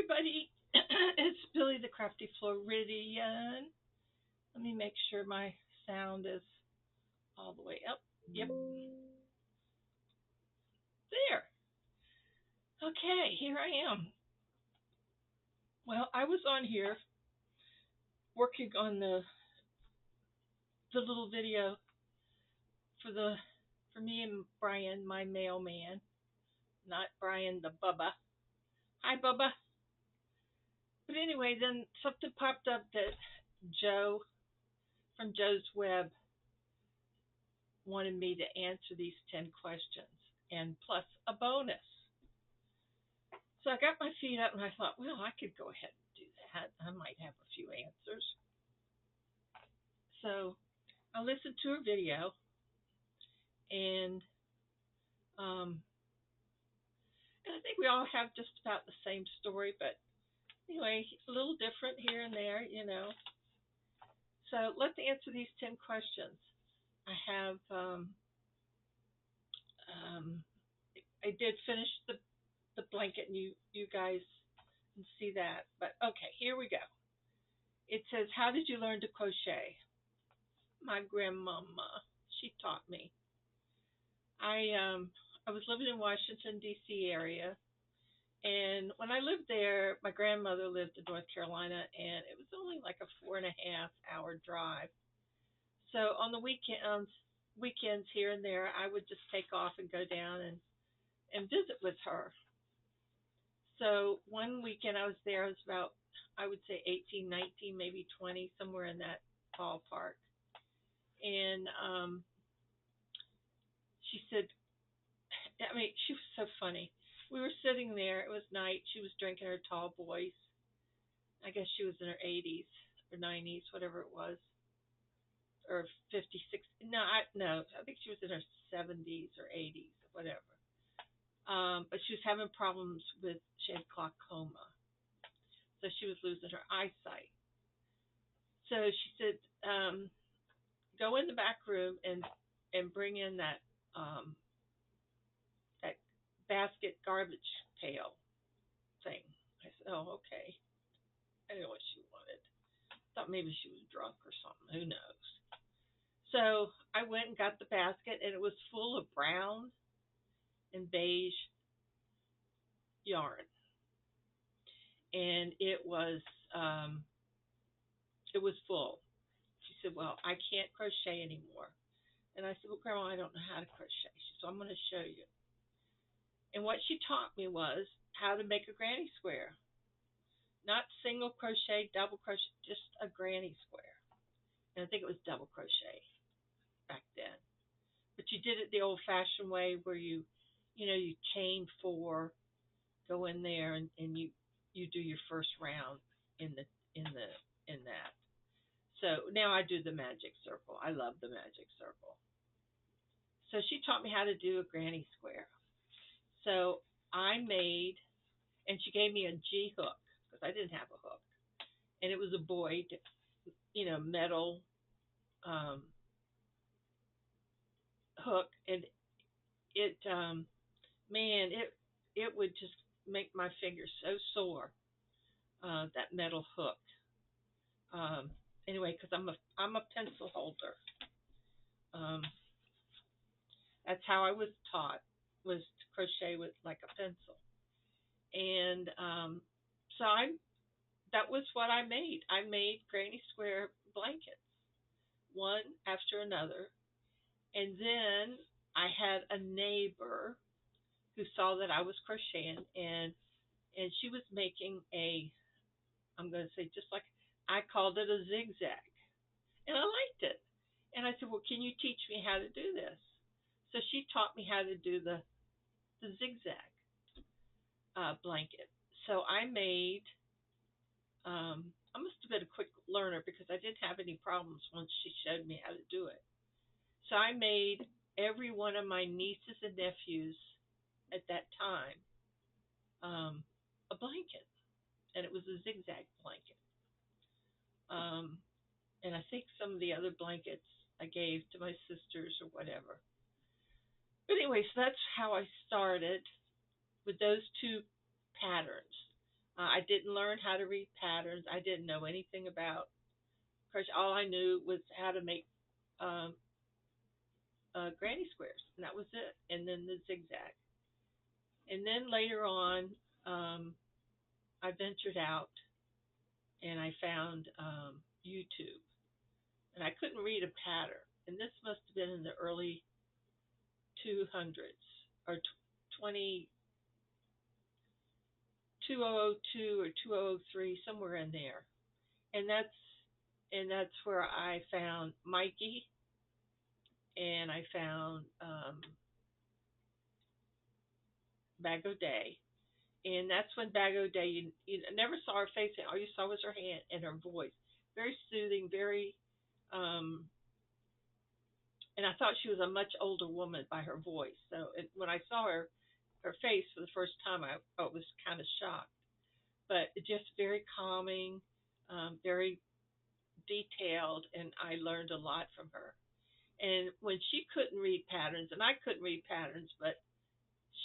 everybody. It's Billy the Crafty Floridian. Let me make sure my sound is all the way up. Yep, there. Okay, here I am. Well, I was on here working on the little video for the for me and Brian, my mailman, not Brian the Bubba. Hi, Bubba. But anyway, then something popped up that Joe from Joe's Web wanted me to answer these 10 questions and plus a bonus. So I got my feet up and I thought, well, I could go ahead and do that. I might have a few answers. So I listened to her video and um, and I think we all have just about the same story, but anyway, a little. Here and there. So let's answer these 10 questions. I have um, I did finish the blanket, and you guys can see that. But okay, here we go. It says, "How did you learn to crochet?" My grandmama, she taught me. I was living in Washington D.C. area, and when I lived there, my grandmother lived in North Carolina, and it was only like a 4.5 hour drive. So on the weekends here and there, I would just take off and go down and visit with her. So one weekend I was there, I was about, I would say 18, 19, maybe 20, somewhere in that ballpark. And she said, I mean, she was so funny. We were sitting there, it was night, she was drinking her tall boys. I guess she was in her 80s or 90s, whatever it was, or 56. No, I think she was in her 70s or 80s, whatever. But she was having problems with, she had glaucoma. So she was losing her eyesight. So she said, go in the back room and bring in that basket garbage pail thing. I said, oh, okay. I didn't know what she wanted. Thought maybe she was drunk or something. Who knows? So I went and got the basket, and it was full of brown and beige yarn, and um, it was full. She said, "Well, I can't crochet anymore." And I said, "Well, Grandma, I don't know how to crochet." She said, "So I'm going to show you." And what she taught me was how to make a granny square, not single crochet, double crochet, just a granny square. And I think it was double crochet back then. But you did it the old-fashioned way, where you chain four, go in there, and you do your first round in the in the in that. So now I do the magic circle. I love the magic circle. So she taught me how to do a granny square. So I made, and she gave me a G hook because I didn't have a hook, and it was a buoyed, metal um, hook, and it, man, it would just make my fingers so sore. That metal hook. Um, anyway, because I'm a pencil holder. Um, that's how I was taught, was to crochet with like a pencil, and so I that was what I made. I made granny square blankets, one after another, and then I had a neighbor who saw that I was crocheting, and she was making a, I'm going to say, just like, I called it a zigzag, and I liked it. And I said, well, can you teach me how to do this? So she taught me how to do the zigzag blanket. So I made, I must have been a quick learner because I didn't have any problems once she showed me how to do it. So I made every one of my nieces and nephews at that time a blanket, and it was a zigzag blanket. Um, and I think some of the other blankets I gave to my sisters or whatever. But anyway, so that's how I started with those two patterns. I didn't learn how to read patterns. I didn't know anything about crochet. All I knew was how to make um, granny squares, and that was it. And then the zigzag. And then later on, um, I ventured out and I found YouTube, and I couldn't read a pattern. And this must have been in the early 200s or 20, 2002 or 2003, somewhere in there. And that's where I found Mikey, and I found Bag O' Day. And that's when Bag O' Day, you never saw her face, all you saw was her hand and her voice. Very soothing, very, um, and I thought she was a much older woman by her voice. So when I saw her face for the first time, I was kind of shocked. But it just very calming, very detailed, and I learned a lot from her. And when she couldn't read patterns, and I couldn't read patterns, but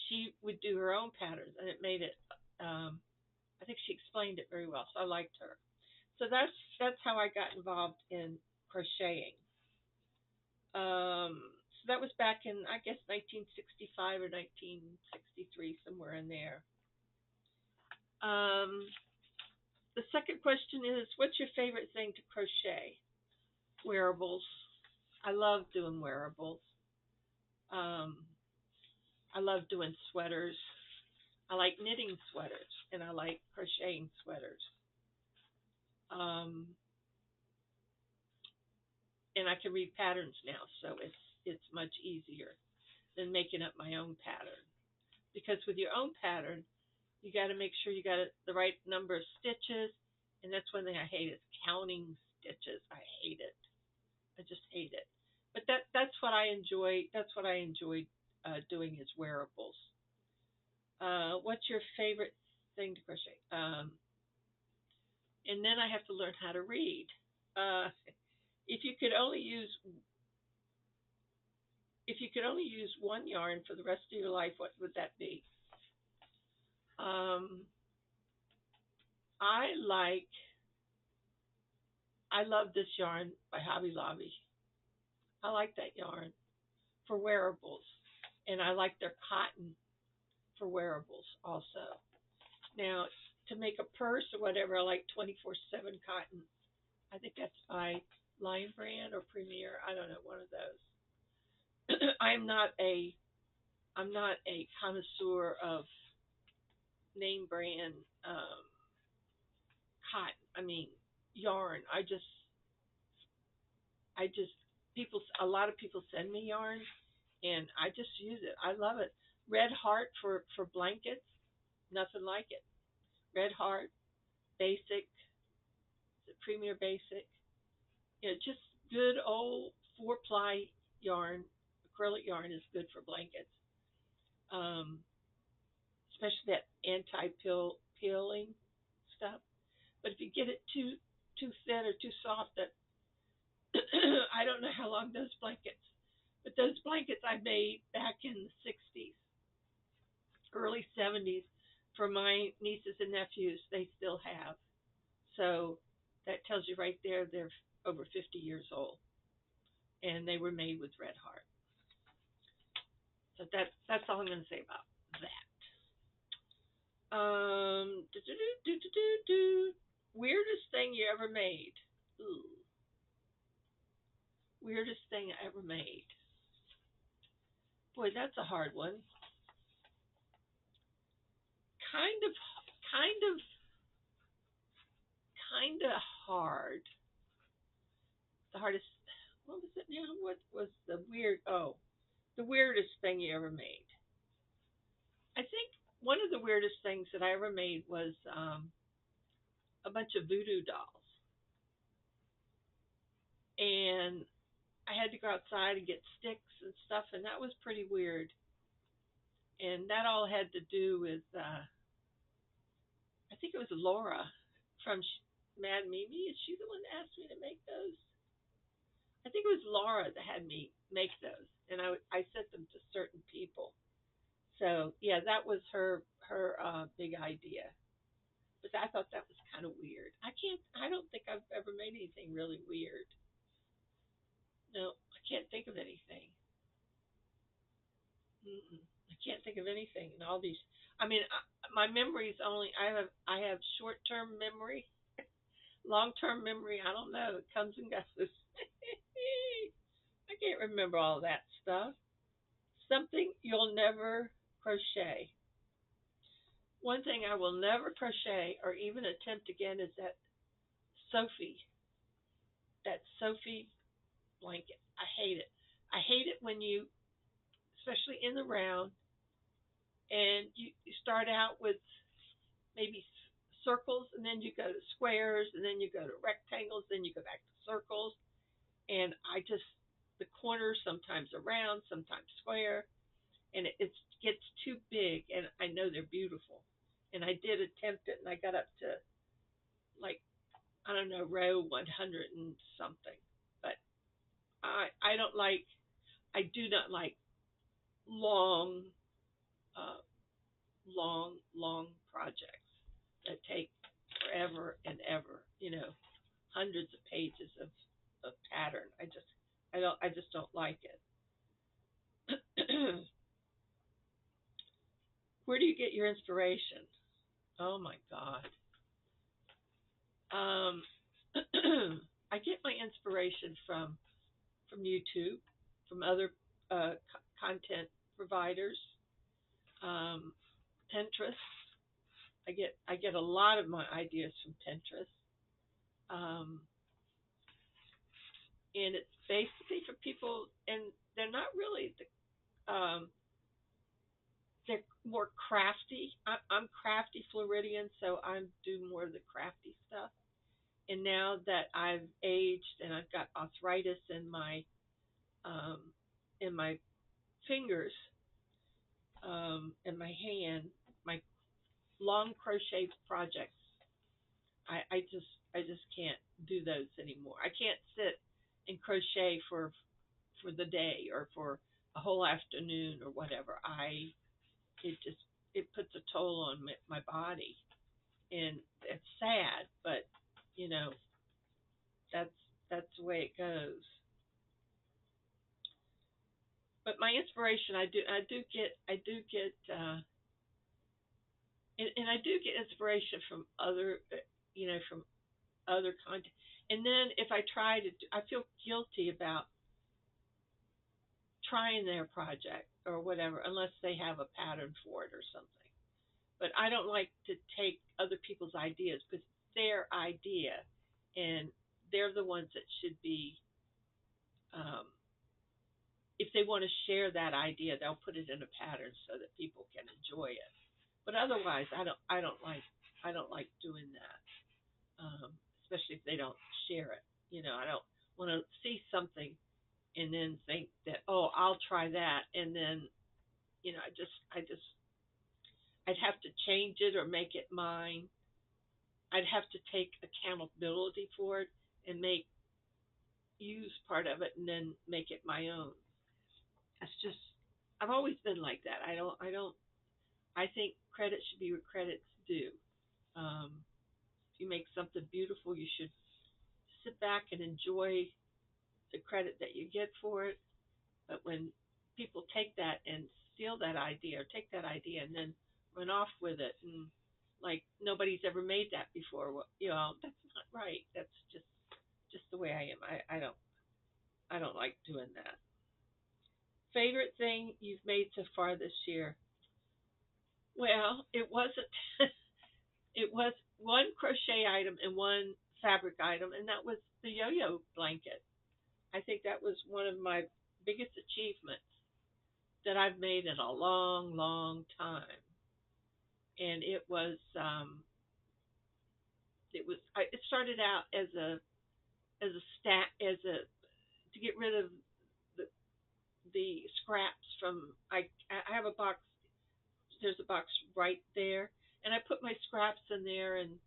she would do her own patterns, and it made it. I think she explained it very well, so I liked her. So that's how I got involved in crocheting. So that was back in, I guess, 1965 or 1963, somewhere in there. Um, the second question is, what's your favorite thing to crochet? Wearables. I love doing wearables. Um, I love doing sweaters. I like knitting sweaters, and I like crocheting sweaters. Um, and I can read patterns now, so it's much easier than making up my own pattern. Because with your own pattern, you got to make sure you got the right number of stitches, and that's one thing I hate is counting stitches. I hate it. I just hate it. But that's what I enjoy. That's what I enjoy doing is wearables. What's your favorite thing to crochet? And then I have to learn how to read. Uh, if you could only use if you could only use one yarn for the rest of your life, what would that be? Um, I like I love this yarn by Hobby Lobby. I like that yarn for wearables, and I like their cotton for wearables also. Now, to make a purse or whatever, I like 24/7 cotton. I think that's by Lion Brand or Premier. I don't know, one of those. I'm not a I'm not a connoisseur of name brand cotton. I mean yarn. I just people a lot of people send me yarn, and I just use it. I love it. Red Heart for blankets, nothing like it. Red Heart Basic, the Premier Basic. Just good old 4-ply yarn. Acrylic yarn is good for blankets, um, especially that anti-pill peeling stuff. But if you get it too thin or too soft, that I don't know how long those blankets. But those blankets I made back in the 60s, early 70s, for my nieces and nephews, they still have. So that tells you right there they're over 50 years old, and they were made with Red Heart. So that's all I'm going to say about that. Weirdest thing you ever made? Ooh, weirdest thing I ever made. Boy, that's a hard one. Kind of, kind of, kind of hard. The hardest. What was it now? What was the weird? Oh, the weirdest thing you ever made. I think one of the weirdest things that I ever made was a bunch of voodoo dolls, and I had to go outside and get sticks and stuff, and that was pretty weird. And that all had to do with I think it was Laura from Mad Mimi. Is she the one that asked me to make those? I think it was Laura that had me make those, and I sent them to certain people. So yeah, that was her big idea. But I thought that was kind of weird. I don't think I've ever made anything really weird. No, I can't think of anything. Mm-mm. I can't think of anything. And all these, I mean, my memory's only, I have short term memory, long term memory. I don't know. It comes and goes. I can't remember all that stuff. Something you'll never crochet. One thing I will never crochet or even attempt again is Sophie, that Sophie blanket. I hate it. I hate it when you, especially in the round, and you start out with maybe circles, and then you go to squares, and then you go to rectangles, then you go back to circles, and the corners sometimes are round, sometimes square, and it gets too big, and I know they're beautiful, and I did attempt it, and I got up to like, I don't know, row 100 and something, but I don't like, I do not like long, uh, long projects that take forever and ever. Hundreds of pages of pattern. I just don't like it. Where do you get your inspiration? Oh my God. Um, I get my inspiration from YouTube, from other content providers, um, Pinterest. I get a lot of my ideas from Pinterest, um, and it's basically for people, and they're not really they're more crafty. I'm crafty Floridian, so I'm do more of the crafty stuff. And now that I've aged and I've got arthritis um, in my fingers, in my hand, my long crochet projects, I just can't do those anymore. I can't sit and crochet for the day or for a whole afternoon or whatever. I it just it puts a toll on my body, and it's sad, but you know that's that's the way it goes. But my inspiration, and I do get inspiration from from other content. And then if I try to, I feel guilty about trying their project or whatever, unless they have a pattern for it or something. But I don't like to take other people's ideas because it's their idea, and they're the ones that should be. Um, if they want to share that idea, they'll put it in a pattern so that people can enjoy it. But otherwise, I don't like doing that, especially if they don't share it. I don't want to see something and then think that, oh, I'll try that, and then I'd have to change it or make it mine. I'd have to take accountability for it and make use part of it and then make it my own. That's just I've always been like that. I think credit should be what credit's due. If you make something beautiful, you should sit back and enjoy the credit that you get for it. But when people take that and steal that idea or take that idea and then run off with it, and like nobody's ever made that before, well, that's not right. That's just the way I am. I don't like doing that. Favorite thing you've made so far this year? Well, it wasn't. It was one crochet item and one fabric item, and that was the yo-yo blanket. I think that was one of my biggest achievements that I've made in a long, long time. And it started out as a stat as a to get rid of the the scraps from I have a box. There's a box right there, and I put my scraps in there, and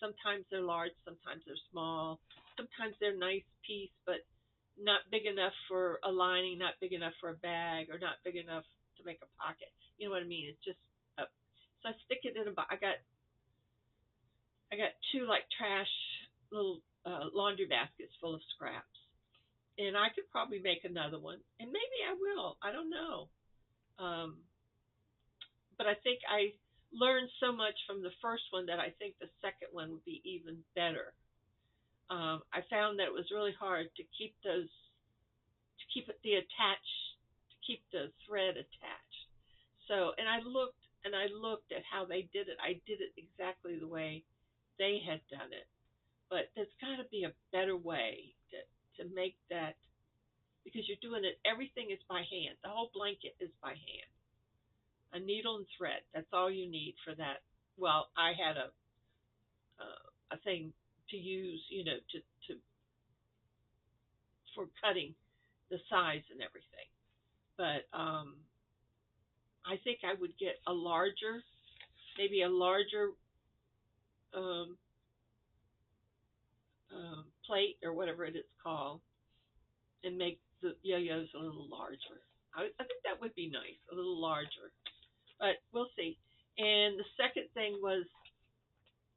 sometimes they're large, sometimes they're small, sometimes they're nice piece, but not big enough for a lining, not big enough for a bag, or not big enough to make a pocket. You know what I mean? It's just so I stick it in a box. I got two like trash little laundry baskets full of scraps, and I could probably make another one, and maybe I will. I don't know. Um, but I think I learned so much from the first one that I think the second one would be even better. I found that it was really hard to keep those, to keep it the attached, to keep the thread attached. So, and I looked at how they did it. I did it exactly the way they had done it, but there's got to be a better way to make that, because you're doing it. Everything is by hand. The whole blanket is by hand. A needle and thread. That's all you need for that. Well, I had a thing to use, to for cutting the size and everything. But I think I would get a larger, maybe a larger um, plate or whatever it is called, and make the yo-yos a little larger. I think that would be nice, a little larger. But we'll see. And the second thing was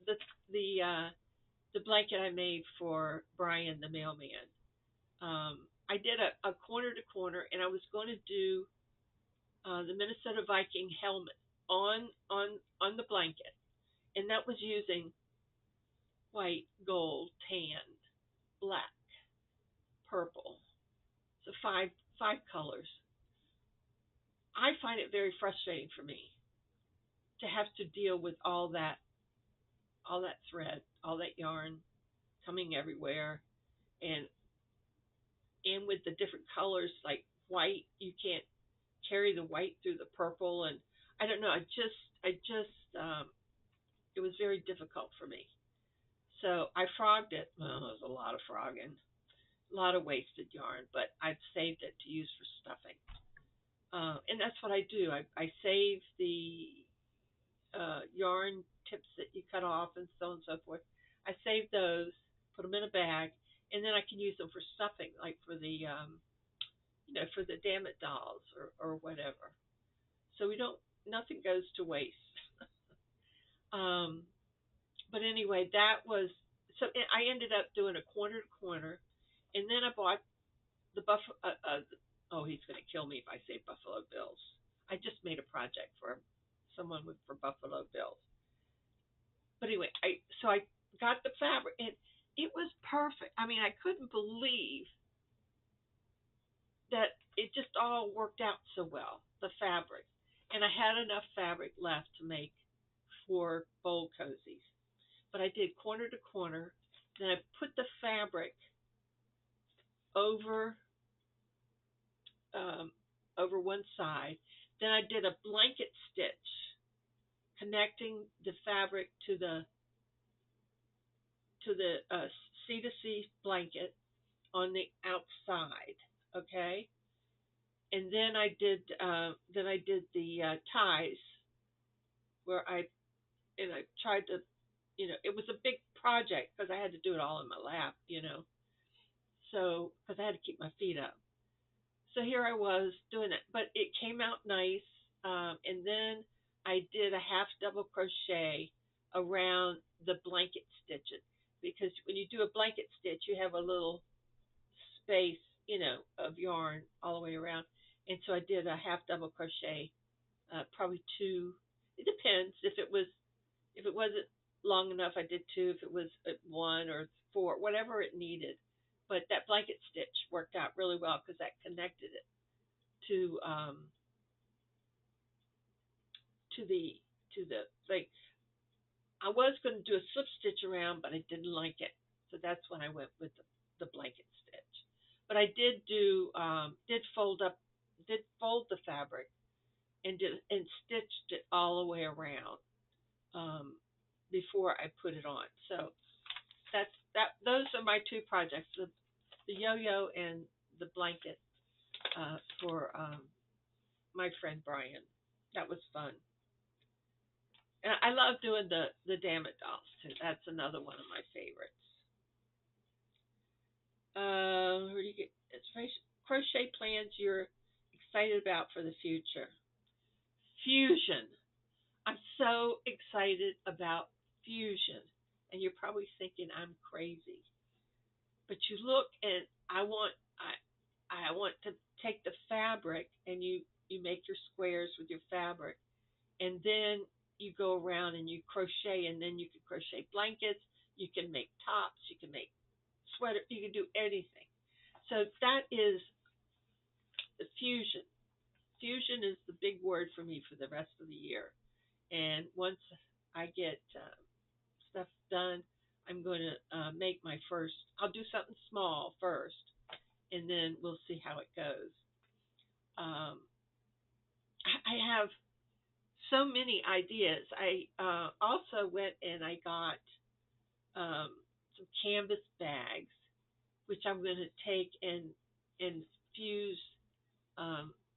the the uh, the blanket I made for Brian the mailman. I did a corner to corner, and I was going to do the Minnesota Viking helmet on the blanket, and that was using white, gold, tan, black, purple. So five colors. I find it very frustrating for me to have to deal with all that thread, all that yarn coming everywhere, and with the different colors like white, you can't carry the white through the purple, and I don't know. It was very difficult for me. So I frogged it. Well, it was a lot of frogging, a lot of wasted yarn, but I've saved it to use for stuffing. And that's what I do. I save the yarn tips that you cut off and so on and so forth. I save those, put them in a bag, and then I can use them for stuffing, like for the for the Dammit dolls or whatever. So we don't, nothing goes to waste. um, but anyway, that was so. I ended up doing a corner to corner, and then I bought the buffalo. Oh, he's going to kill me if I say Buffalo Bills. I just made a project for someone for Buffalo Bills. But anyway, I got the fabric, and it was perfect. I mean, I couldn't believe that it just all worked out so well. The fabric, and I had enough fabric left to make 4 bowl cozies. But I did corner to corner. Then I put the fabric over um, over one side. Then I did a blanket stitch connecting the fabric to the C to C blanket on the outside. Okay, and then I did the ties where I tried to, it was a big project because I had to do it all in my lap, so because I had to keep my feet up. So here I was doing it, but it came out nice. And then I did a half double crochet around the blanket stitches, because when you do a blanket stitch, you have a little space, of yarn all the way around. And so I did a half double crochet, probably two. It depends if it wasn't long enough, I did two. If it was at 1 or 4, whatever it needed. But that blanket stitch worked out really well because that connected it to to the to the thing. I was going to do a slip stitch around, but I didn't like it, so that's when I went with the blanket stitch. But I did fold the fabric and stitched it all the way around um, before I put it on. So those are my 2 projects: the yo-yo and the blanket for my friend Brian. That was fun. And I love doing the Dammit dolls too. That's another one of my favorites. Where do you get inspiration? Crochet plans you're excited about for the future. Fusion. I'm so excited about fusion. and you're probably thinking I'm crazy. But you look, and I want to take the fabric, and you make your squares with your fabric, and then you go around and you crochet, and then you can crochet blankets, you can make tops, you can make sweater, you can do anything. So that is the fusion. Fusion is the big word for me for the rest of the year. And once I get stuff done, I'm going to make my first. I'll do something small first, and then we'll see how it goes. I have so many ideas. I also went and I got some canvas bags, which I'm going to take and fuse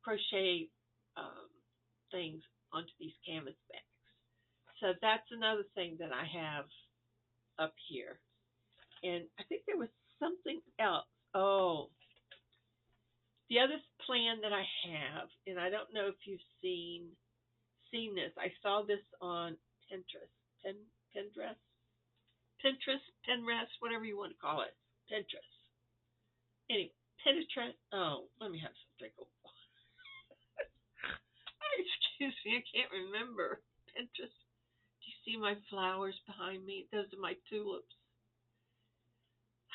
crochet um, things onto these canvas bags. So that's another thing that I have up here. And I think there was something else. Oh, the other plan that I have, and I don't know if you've seen this. I saw this on Pinterest, Pinterest, Pinterest, whatever you want to call it, Pinterest. Anyway, Pinterest. Oh, let me have some drink of water. Excuse me, I can't remember. Pinterest. Do you see my flowers behind me? Those are my tulips.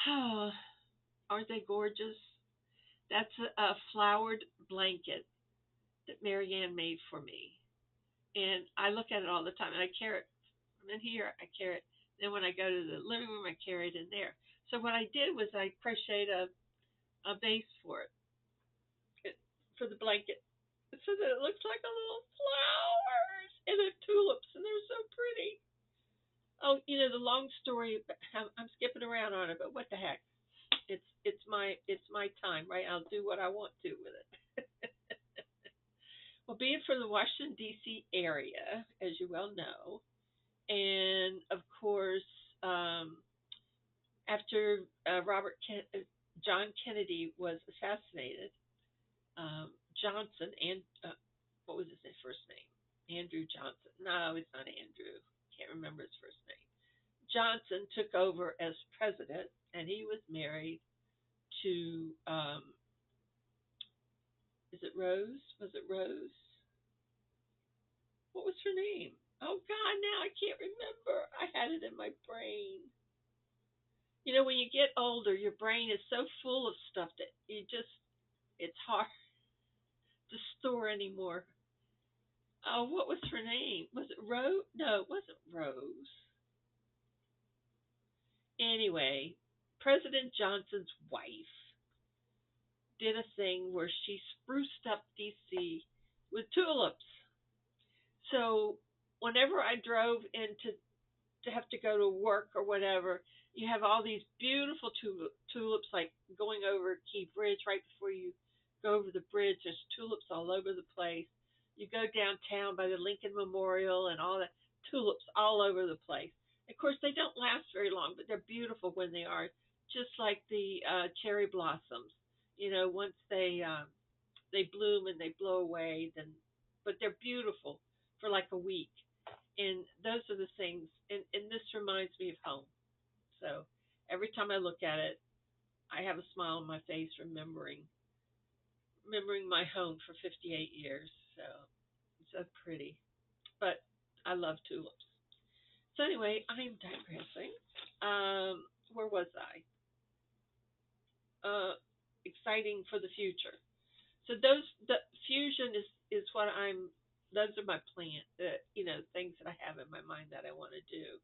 Oh, aren't they gorgeous? That's a flowered blanket that Marianne made for me. And I look at it all the time, and I carry it from in here. I carry it. Then when I go to the living room, I carry it in there. So what I did was I crocheted a base for it for the blanket, so that it looks like a little flowers and they're tulips, and they're so pretty. Oh, the long story. I'm skipping around on it, but what the heck? It's my time, right? I'll do what I want to with it. Well, being from the Washington D.C. area, as you well know, and of course, um, after John Kennedy was assassinated, Johnson and what was his first name? Andrew Johnson. No, it's not Andrew. Can't remember his first name. Johnson took over as president, and he was married to is it Rose? Was it Rose? What was her name? Oh God, now I can't remember. I had it in my brain. When you get older, your brain is so full of stuff that it's hard to store anymore. Oh, what was her name? Was it Rose? No, it wasn't Rose. Anyway, President Johnson's wife did a thing where she spruced up DC with tulips. So whenever I drove into to have to go to work or whatever, you have all these beautiful tulips, like going over Key Bridge right before you go over the bridge. There's tulips all over the place. You go downtown by the Lincoln Memorial and all that, tulips all over the place. Of course, they don't last very long, but they're beautiful when they are, just like the cherry blossoms. Once they bloom and they blow away, then but they're beautiful for like a week. And those are the things, and this reminds me of home. So every time I look at it, I have a smile on my face, remembering my home for 58 years. So it's so pretty. But I love tulips. So anyway, I'm digressing. Where was I? Exciting for the future. So the fusion is what I'm. Those are my plan. Things that I have in my mind that I want to do.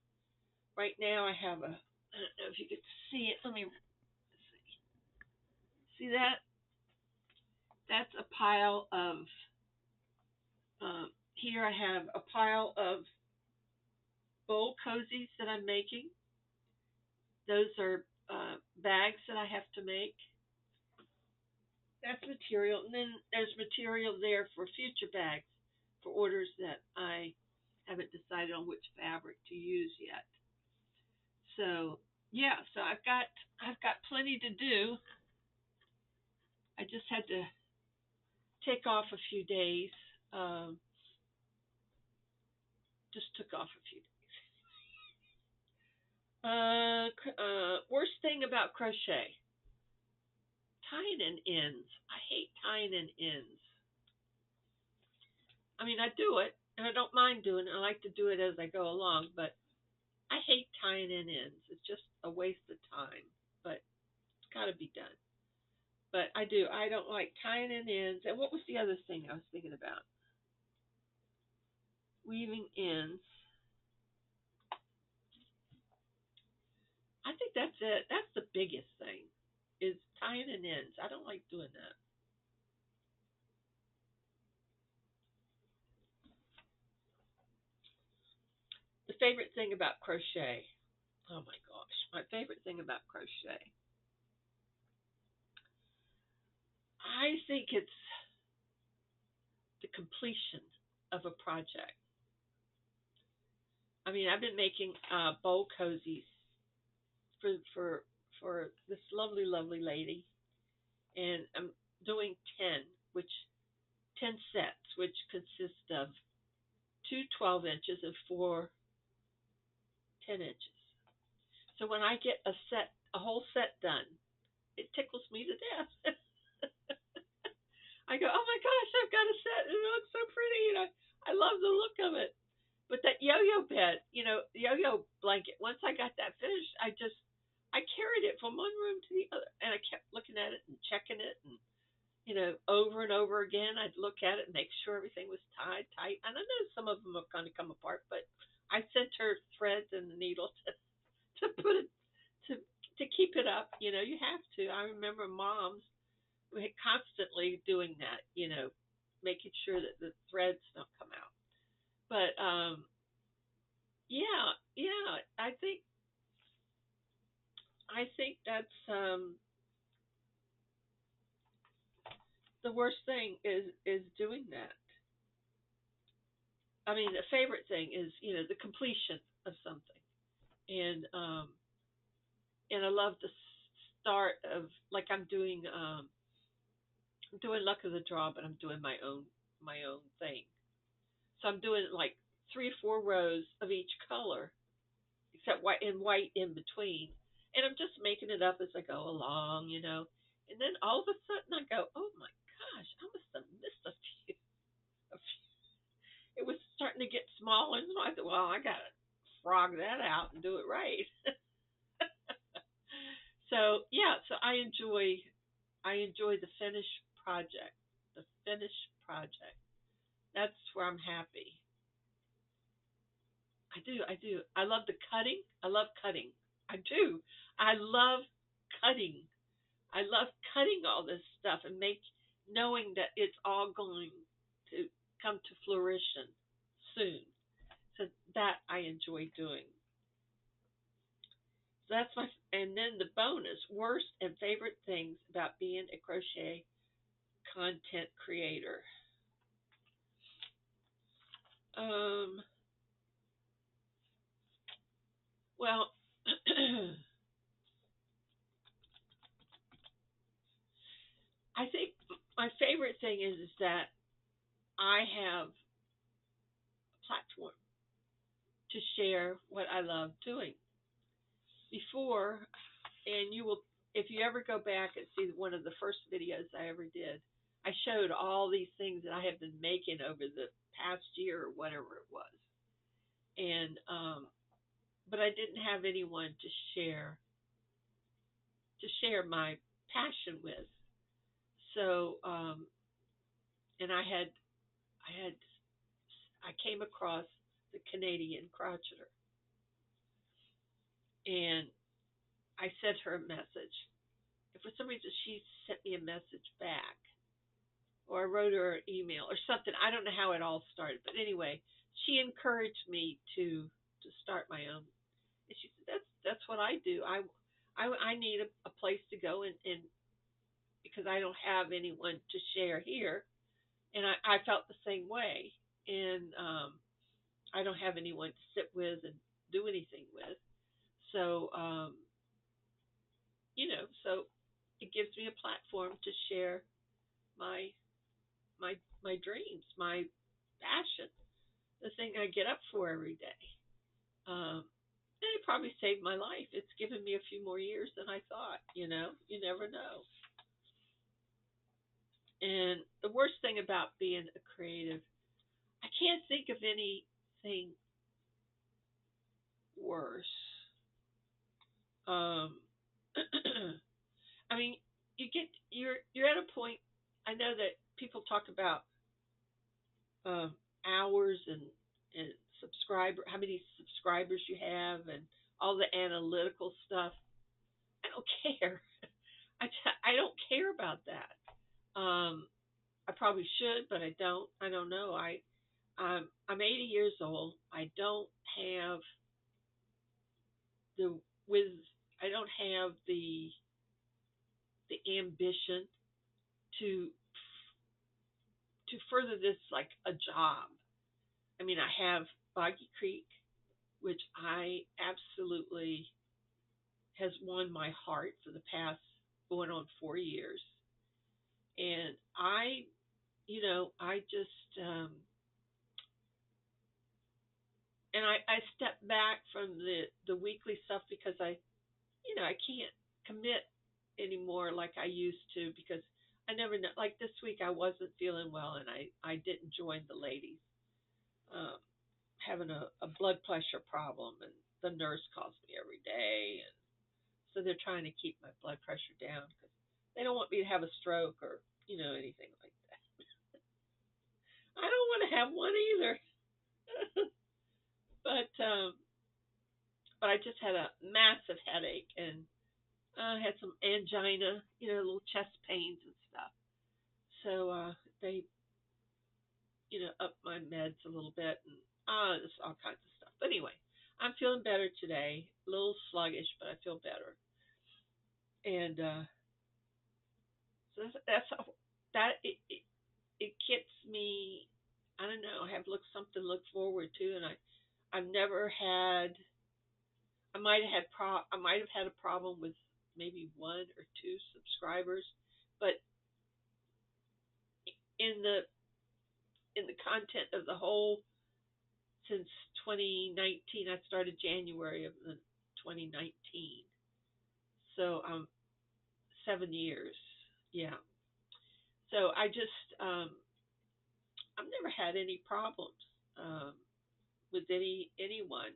Right now, I have a. I don't know if you could see it. Let me see that. That's a pile of. Here I have a pile of bowl cozies that I'm making. Those are bags that I have to make. That's material, and then there's material there for future bags for orders that I haven't decided on which fabric to use yet. So yeah, so I've got plenty to do. I just had to take off a few days. Um, just took off a few days. Worst thing about crochet, tying in ends. I hate tying in ends. I mean, I do it, and I don't mind doing it. I like to do it as I go along, but I hate tying in ends. It's just a waste of time, but it's got to be done. But I do. I don't like tying in ends. And what was the other thing I was thinking about? Weaving ends. I think that's it. That's the biggest thing, is tying in ends. I don't like doing that. The favorite thing about crochet. Oh my gosh, my favorite thing about crochet. I think it's the completion of a project. I mean, I've been making bowl cozies for for for this lovely, lovely lady, and I'm doing 10 sets, which consist of two 12 inches and four 10 inches. So when I get a whole set done, it tickles me to death. I go, oh my gosh, I've got a set, and it looks so pretty, and I love the look of it. But that yo-yo bed, yo-yo blanket. Once I got that finished, I carried it from one room to the other, and I kept looking at it and checking it, and over and over again, I'd look at it and make sure everything was tied tight. And I know some of them are going to come apart, but I sent her threads and the needle to put it to keep it up. You have to. I remember moms were constantly doing that. Making sure that the threads don't come out. But yeah, yeah. I think that's the worst thing is doing that. I mean, the favorite thing is the completion of something, and I love the start of, like, I'm doing luck of the draw, but I'm doing my own thing. So I'm doing like 3 or 4 rows of each color, except white and white in between, and I'm just making it up as I go along. And then all of a sudden I go, oh my gosh, I must have missed a few. A few. It was starting to get smaller, and so I thought, well, I gotta frog that out and do it right. So yeah, so I enjoy the finished project. The finished project. That's where I'm happy. I do. I love the cutting. I love cutting. I do. I love cutting. I love cutting all this stuff and knowing that it's all going to come to fruition soon. So that I enjoy doing. So that's and then the bonus, worst and favorite things about being a crochet content creator. Um, well, I think my favorite thing is that I have a platform to share what I love doing. Before, and if you ever go back and see one of the first videos I ever did, I showed all these things that I have been making over the past year or whatever it was. And, but I didn't have anyone to share my passion with. So, and I came across the Canadian crocheter, and I sent her a message. And for some reason, she sent me a message back, or I wrote her an email or something. I don't know how it all started, but anyway, she encouraged me to start my own. And she said, that's what I do. I need a place to go, and because I don't have anyone to share here, and I felt the same way. And I don't have anyone to sit with and do anything with. So so it gives me a platform to share my my dreams, my passion, the thing I get up for every day. Um, And it probably saved my life. It's given me a few more years than I thought. You never know. And the worst thing about being a creative, I can't think of anything worse. Um, I mean, you're at a point. I know that people talk about um, hours and subscriber, how many subscribers you have, and all the analytical stuff. I don't care. I don't care about that. I probably should, but I don't. I don't know. I'm 80 years old. I don't have the with I don't have the ambition to further this like a job. I mean, I have Boggy Creek, which I absolutely has won my heart for the past going on 4 years, and I just I step back from the weekly stuff because I can't commit anymore like I used to because I never know. Like this week, I wasn't feeling well, and I didn't join the ladies. Um, Having a blood pressure problem, and the nurse calls me every day, and so they're trying to keep my blood pressure down because they don't want me to have a stroke or anything like that. I don't want to have one either. but but I just had a massive headache and I had some angina, little chest pains and stuff. So they upped my meds a little bit and just all kinds of stuff. But anyway, I'm feeling better today. A little sluggish, but I feel better. And so that it gets me. I don't know. I have something to look forward to, and I've never had. I might have had a problem with maybe one or two subscribers, but in the content of the whole since 2019, I started January of the 2019, so 7 years, yeah. So I've never had any problems um, with anyone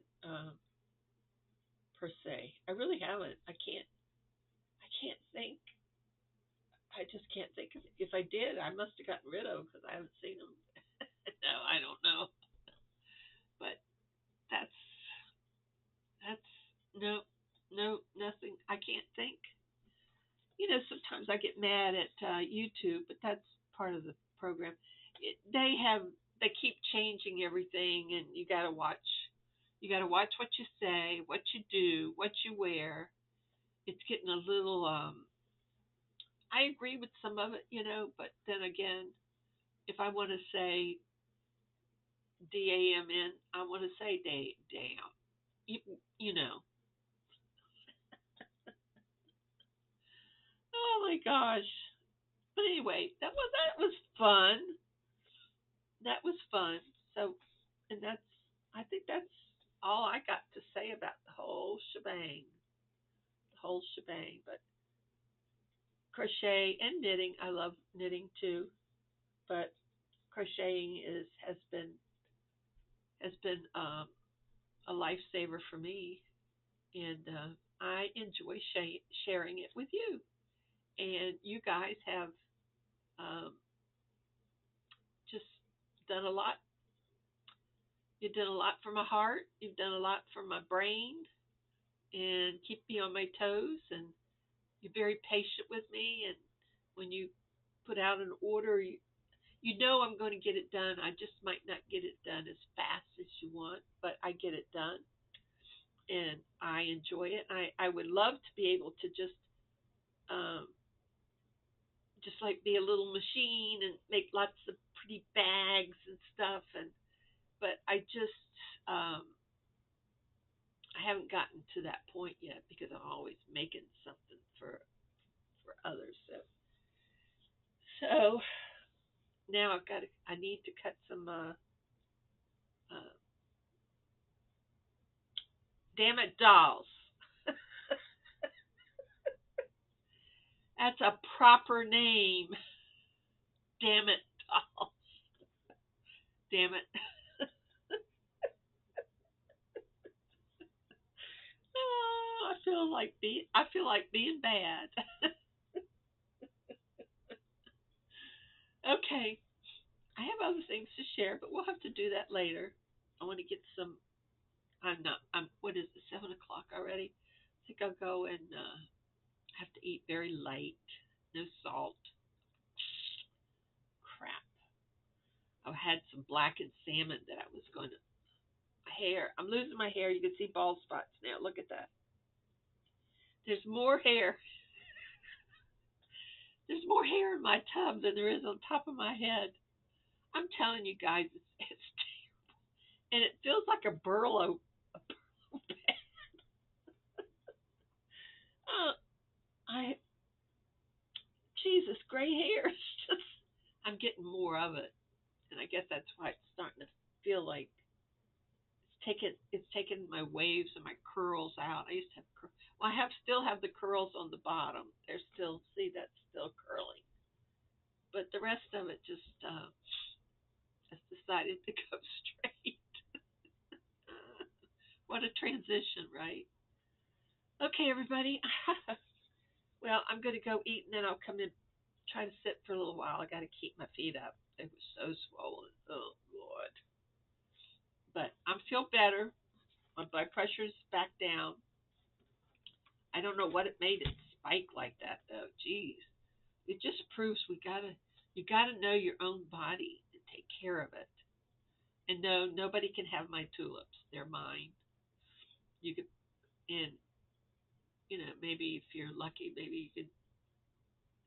per se. I really haven't. I can't think. I just can't think of it. If I did, I must have gotten rid of because I haven't seen them. No, I don't know. But that's that's no, no, nothing. I can't think. Sometimes I get mad at YouTube, but that's part of the program. They keep changing everything, and you gotta watch. You gotta watch what you say, what you do, what you wear. It's getting a little. I agree with some of it, but then again, if I want to say DAMN, I want to say damn. You, you know. Oh my gosh. But anyway, that was fun. That was fun. So, and I think that's all I got to say about the whole shebang. The whole shebang. But crochet and knitting, I love knitting too. But crocheting has been a lifesaver for me, and I enjoy sharing it with you. And you guys have um, just done a lot. You've done a lot for my heart. You've done a lot for my brain, and keep me on my toes. And you're very patient with me. And when you put out an order, you know I'm going to get it done. I just might not get it done as fast as you want, but I get it done, and I enjoy it. I would love to be able to um, just like be a little machine and make lots of pretty bags and stuff. And but um, I haven't gotten to that point yet because I'm always making something for others. So now I need to cut some Damn it, dolls. That's a proper name. Damn it, dolls. Damn it. Oh, I feel like being bad. Okay, I have other things to share, but we'll have to do that later. I want to get some. I'm not. I'm. What is it? 7 o'clock already. I think I'll go and have to eat very light. No salt. Crap. I had some blackened salmon that I was going to. Hair. I'm losing my hair. You can see bald spots now. Look at that. There's more hair. There's more hair in my tub than there is on top of my head. I'm telling you guys, it's and it feels like a burlo. uh, I Jesus, gray hair. It's just I'm getting more of it, and I guess that's why it's starting to feel like it's taken my waves and my curls out. I used to have well, I still have the curls on the bottom. They're still see that's still curling, but the rest of it just has decided to go straight. What a transition, right? Okay, everybody. Well, I'm going to go eat and then I'll come in, try to sit for a little while. I got to keep my feet up. They were so swollen. Oh, Lord. But I'm feel better. My blood pressure's back down. I don't know what it made it spike like that, though. Jeez. It just proves you gotta know your own body and take care of it. And no, nobody can have my tulips. They're mine. You could, and maybe if you're lucky, maybe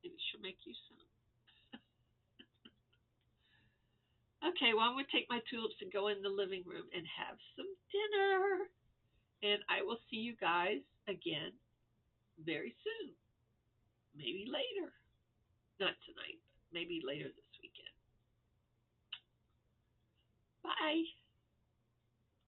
she'll make you some. Okay, well, I'm going to take my tulips and go in the living room and have some dinner. And I will see you guys again very soon. Maybe later. Not tonight, but maybe later this weekend. Bye.